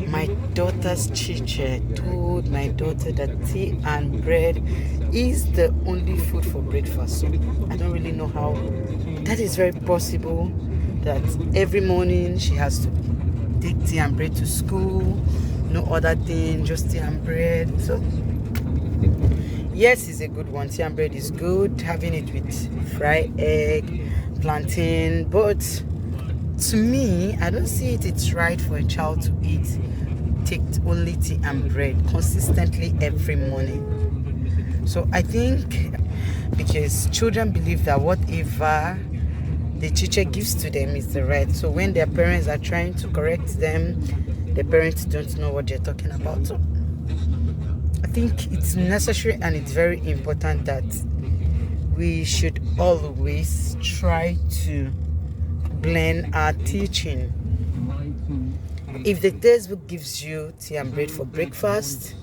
My daughter's teacher told my daughter that tea and bread is the only food for breakfast. So I don't really know how that is very possible, that every morning she has to take tea and bread to school, no other thing, just tea and bread. So yes, it's a good one. Tea and bread is good, having it with fried egg, plantain, but to me, I don't see it's right for a child to take only tea and bread consistently every morning. So I think because children believe that whatever the teacher gives to them is the right. So when their parents are trying to correct them, the parents don't know what they're talking about. So I think it's necessary and it's very important that we should always try to blend our teaching. If the textbook gives you tea and bread for breakfast,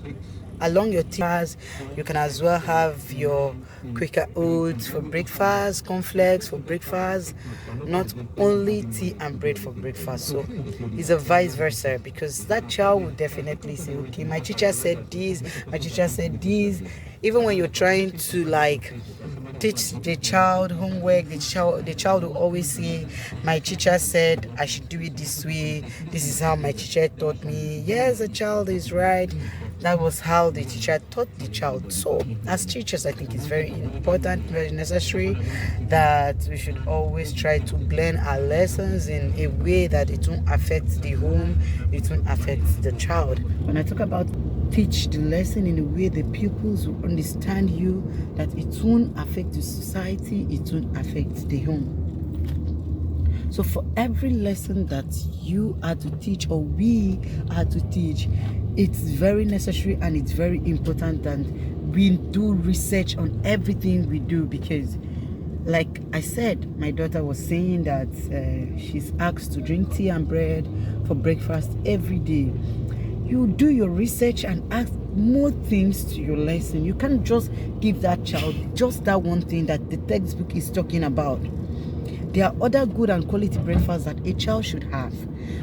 along your teachers, you can as well have your quicker oats for breakfast, cornflakes for breakfast, not only tea and bread for breakfast. So it's a vice versa, because that child will definitely say, okay, my teacher said this, my teacher said this. Even when you're trying to teach the child homework, the child will always say, my teacher said I should do it this way, this is how my teacher taught me. Yes, the child is right, that was how the teacher taught the child. So as teachers, I think it's very important, very necessary that we should always try to blend our lessons in a way that it won't affect the home, it won't affect the child. When I talk about teach the lesson in a way the pupils will understand you, that it won't affect the society, it won't affect the home. So for every lesson that you are to teach or we are to teach, it's very necessary and it's very important that we do research on everything we do, because like I said, my daughter was saying that she's asked to drink tea and bread for breakfast every day. You do your research and ask more things to your lesson. You can't just give that child just that one thing that the textbook is talking about. There are other good and quality breakfasts that a child should have.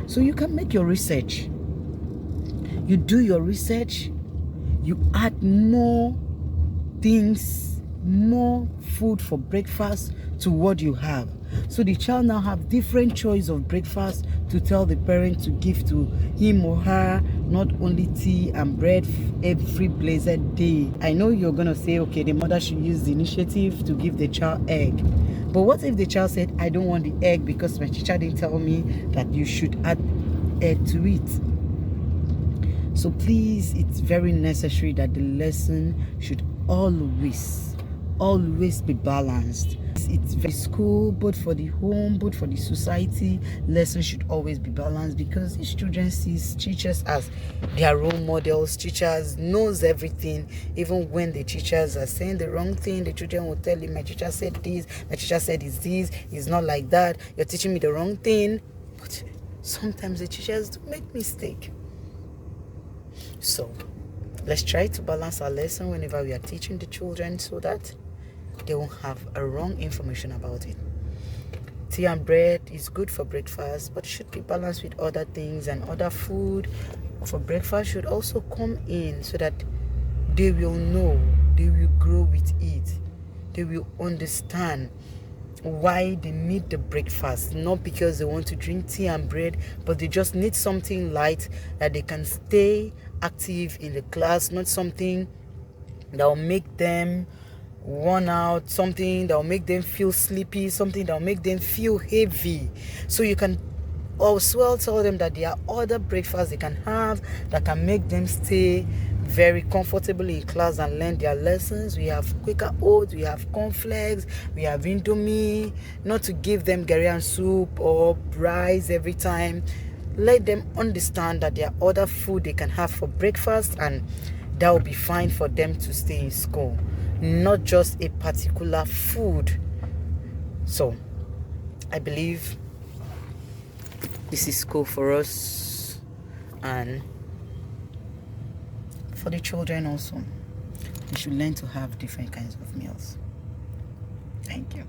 So you can make your research. You do your research. You add more things, more food for breakfast to what you have. So the child now have different choice of breakfast to tell the parent to give to him or her, not only tea and bread every blessed day. I know you're gonna say, okay, the mother should use the initiative to give the child egg. But what if the child said, I don't want the egg because my teacher didn't tell me that you should add egg to it? So please, it's very necessary that the lesson should always be balanced. It's very school, both for the home, both for the society, lessons should always be balanced, because each student sees teachers as their role models. Teachers knows everything. Even when the teachers are saying the wrong thing, the children will tell you, my teacher said this, my teacher said it's not like that, you're teaching me the wrong thing. But sometimes the teachers do make mistake. So let's try to balance our lesson whenever we are teaching the children, so that they won't have a wrong information about it. Tea and bread is good for breakfast, but it should be balanced with other things, and other food for breakfast should also come in, so that they will know, they will grow with it, they will understand why they need the breakfast, not because they want to drink tea and bread, but they just need something light that they can stay active in the class, not something that will make them worn out, something that will make them feel sleepy, something that will make them feel heavy. So you can also tell them that there are other breakfasts they can have that can make them stay very comfortably in class and learn their lessons. We have quicker oats, we have cornflakes, we have indomie. Not to give them Ghanaian soup or rice every time. Let them understand that there are other food they can have for breakfast, and that will be fine for them to stay in school, not just a particular food. So I believe this is school for us and for the children also. We should learn to have different kinds of meals. Thank you.